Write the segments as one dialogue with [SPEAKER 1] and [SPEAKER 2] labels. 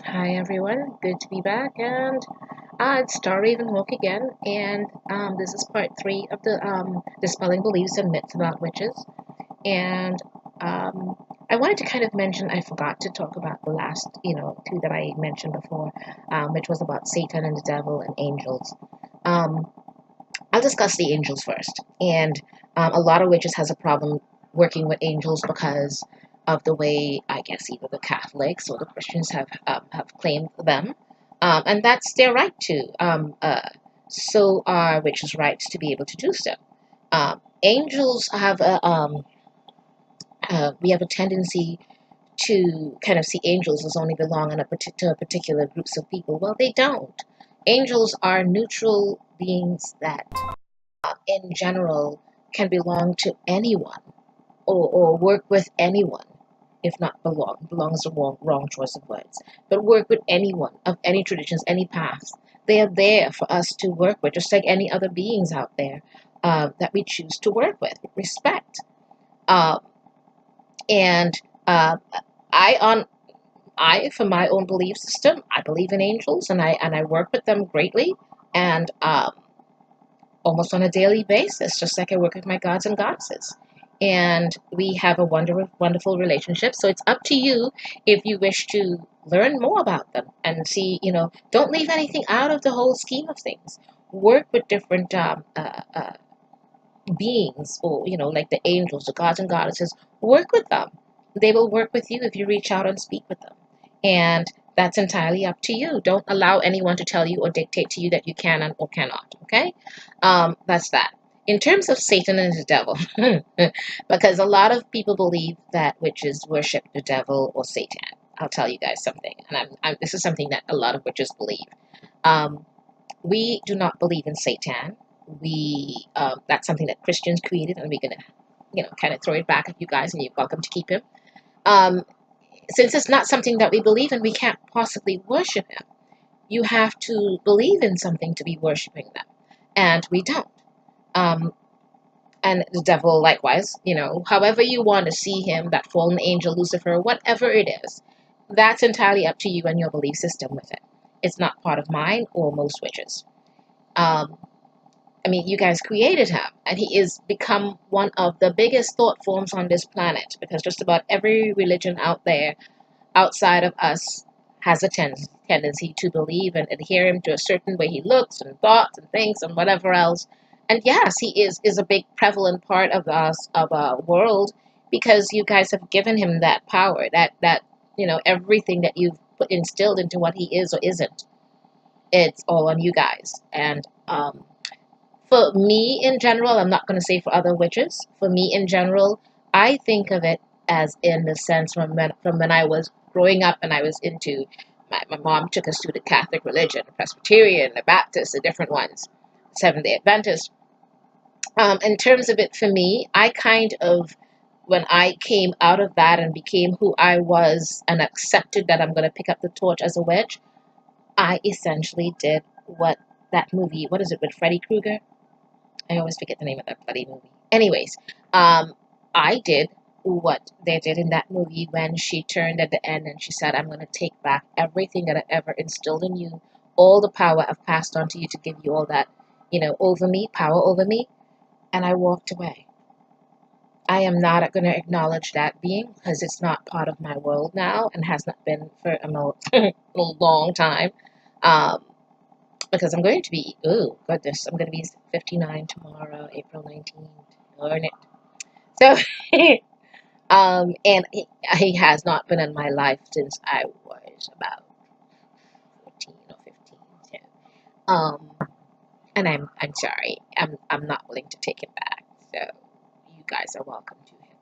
[SPEAKER 1] Hi everyone, good to be back, and it's Starr Ravenhawk again, and this is part three of the Dispelling Beliefs and Myths about Witches. And um, I wanted to kind of mention, I forgot to talk about the last, two that I mentioned before, which was about Satan and the devil and angels. Um, I'll discuss the angels first, and a lot of witches has a problem working with angels because of the way, I guess, either the Catholics or the Christians have claimed them, and that's their right to. So are witches' rights to be able to do so. Angels have we have a tendency to kind of see angels as only belonging to a particular groups of people. Well, they don't. Angels are neutral beings that in general can belong to anyone or work with anyone, if not belong is a wrong choice of words, but work with anyone of any traditions, any paths. They are there for us to work with, just like any other beings out there that we choose to work with. Respect. Uh, and uh, I on I, for my own belief system, I believe in angels, and I work with them greatly, and almost on a daily basis, just like I work with my gods and goddesses. And we have a wonderful relationship. So it's up to you if you wish to learn more about them and see, don't leave anything out of the whole scheme of things. Work with different beings, or, like the angels, the gods and goddesses. Work with them. They will work with you if you reach out and speak with them. And that's entirely up to you. Don't allow anyone to tell you or dictate to you that you can or cannot. Okay? That's that. In terms of Satan and the devil, because a lot of people believe that witches worship the devil or Satan. I'll tell you guys something, and this is something that a lot of witches believe. Um, we do not believe in Satan. We That's something that Christians created, and we're gonna, kind of throw it back at you guys, and you're welcome to keep him. Um, since it's not something that we believe in, we can't possibly worship him. You have to believe in something to be worshiping them, and we don't. Um, and the devil likewise, however you want to see him, that fallen angel, Lucifer, whatever it is, that's entirely up to you and your belief system with it. It's not part of mine or most witches. Um, I mean, you guys created him, and he is become one of the biggest thought forms on this planet, because just about every religion out there outside of us has a tendency to believe and adhere him to a certain way he looks and thoughts and things and whatever else. And yes, he is a big prevalent part of us, of our world, because you guys have given him that power, that everything that you've put instilled into what he is or isn't. It's all on you guys. And for me in general, I'm not going to say for other witches. For me in general, I think of it as in the sense from when I was growing up and I was into, my mom took us to the Catholic religion, the Presbyterian, the Baptist, the different ones, Seventh-day Adventist. In terms of it for me, I kind of, when I came out of that and became who I was and accepted that I'm going to pick up the torch as a witch, I essentially did what that movie, what is it, with Freddy Krueger? I always forget the name of that bloody movie. Anyways, I did what they did in that movie when she turned at the end and she said, I'm going to take back everything that I ever instilled in you, all the power I've passed on to you to give you all that, over me, power over me. And I walked away. I am not going to acknowledge that being because it's not part of my world now and has not been for a long time. Because I'm going to be, oh goodness, I'm going to be 59 tomorrow, April 19th. Darn it. So, and he has not been in my life since I was about 14 or 15. So, and I'm sorry, I'm not willing to take it back. So, you guys are welcome to him.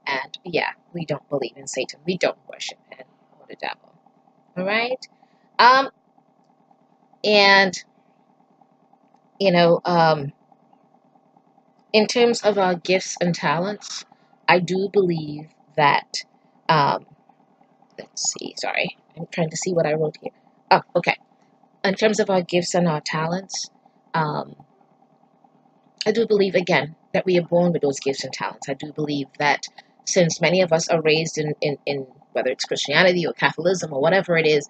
[SPEAKER 1] And yeah, we don't believe in Satan. We don't worship him or the devil. All right. And in terms of our gifts and talents, I do believe that, um, let's see, sorry, I'm trying to see what I wrote here. Oh, okay. In terms of our gifts and our talents, um, I do believe, again, that we are born with those gifts and talents. I do believe that since many of us are raised in whether it's Christianity or Catholicism or whatever it is,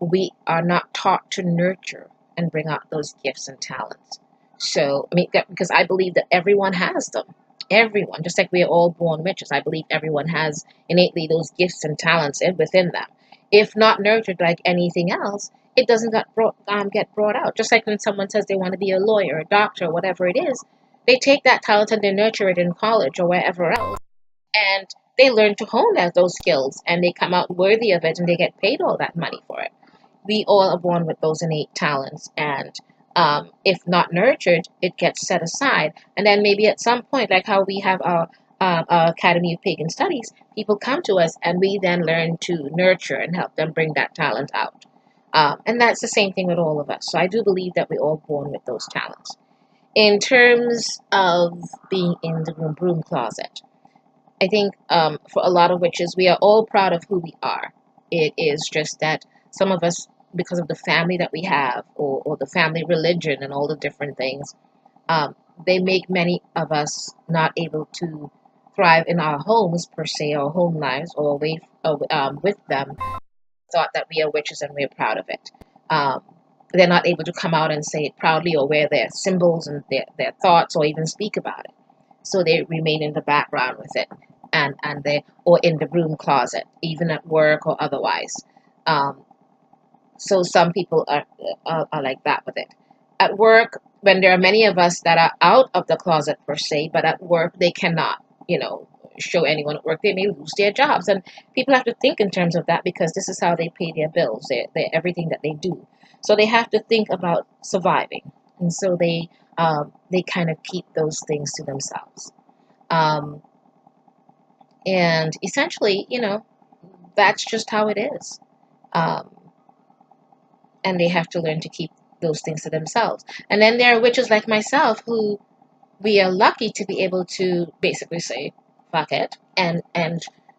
[SPEAKER 1] we are not taught to nurture and bring out those gifts and talents. So, I mean, because I believe that everyone has them. Everyone, just like we are all born witches, I believe everyone has innately those gifts and talents within them. If not nurtured like anything else, it doesn't get brought out. Just like when someone says they want to be a lawyer, a doctor, whatever it is, they take that talent and they nurture it in college or wherever else, and they learn to hone those skills, and they come out worthy of it, and they get paid all that money for it. We all are born with those innate talents, and if not nurtured, it gets set aside. And then maybe at some point, like how we have our Academy of Pagan Studies, people come to us, and we then learn to nurture and help them bring that talent out. And that's the same thing with all of us. So I do believe that we're all born with those talents. In terms of being in the broom closet, I think for a lot of witches, we are all proud of who we are. It is just that some of us, because of the family that we have, or the family religion and all the different things, they make many of us not able to thrive in our homes per se, or home lives, or away with them. Thought that we are witches and we're proud of it. Um, they're not able to come out and say it proudly, or wear their symbols and their thoughts, or even speak about it. So they remain in the background with it, and they, or in the broom closet, even at work or otherwise. Um, so some people are like that with it. At work, when there are many of us that are out of the closet per se, but at work they cannot, show anyone at work. They may lose their jobs, and people have to think in terms of that, because this is how they pay their bills, everything that they do. So they have to think about surviving, and so they kind of keep those things to themselves. Um, and essentially, that's just how it is. Um, and they have to learn to keep those things to themselves. And then there are witches like myself, who we are lucky to be able to basically say, fuck it, and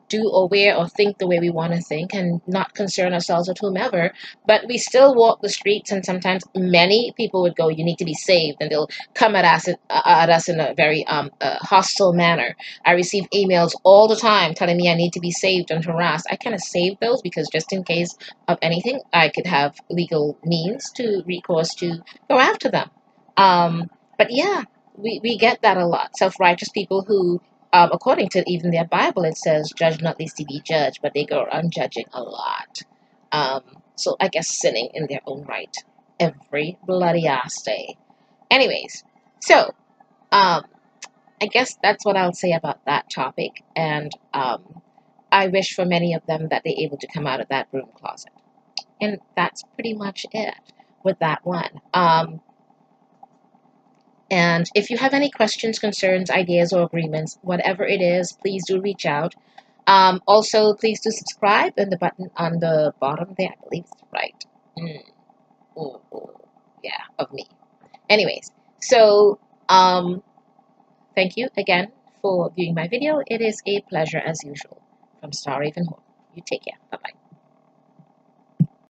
[SPEAKER 1] do or wear or think the way we want to think, and not concern ourselves with whomever. But we still walk the streets, and sometimes many people would go, you need to be saved, and they'll come at us in a very hostile manner. I receive emails all the time telling me I need to be saved and harassed. I kind of save those, because just in case of anything, I could have legal means to recourse to go after them. But yeah, we get that a lot. Self-righteous people who, according to even their Bible, it says, judge not lest ye be judged, but they go around judging a lot. So I guess sinning in their own right every bloody ass day. Anyways, so I guess that's what I'll say about that topic. And I wish for many of them that they're able to come out of that broom closet. And that's pretty much it with that one. And if you have any questions, concerns, ideas, or agreements, whatever it is, please do reach out. Also, please do subscribe, and the button on the bottom there, I believe it's right. Ooh, yeah, of me. Anyways, so thank you again for viewing my video. It is a pleasure as usual. From Starr Ravenhawk. You take care. Bye-bye.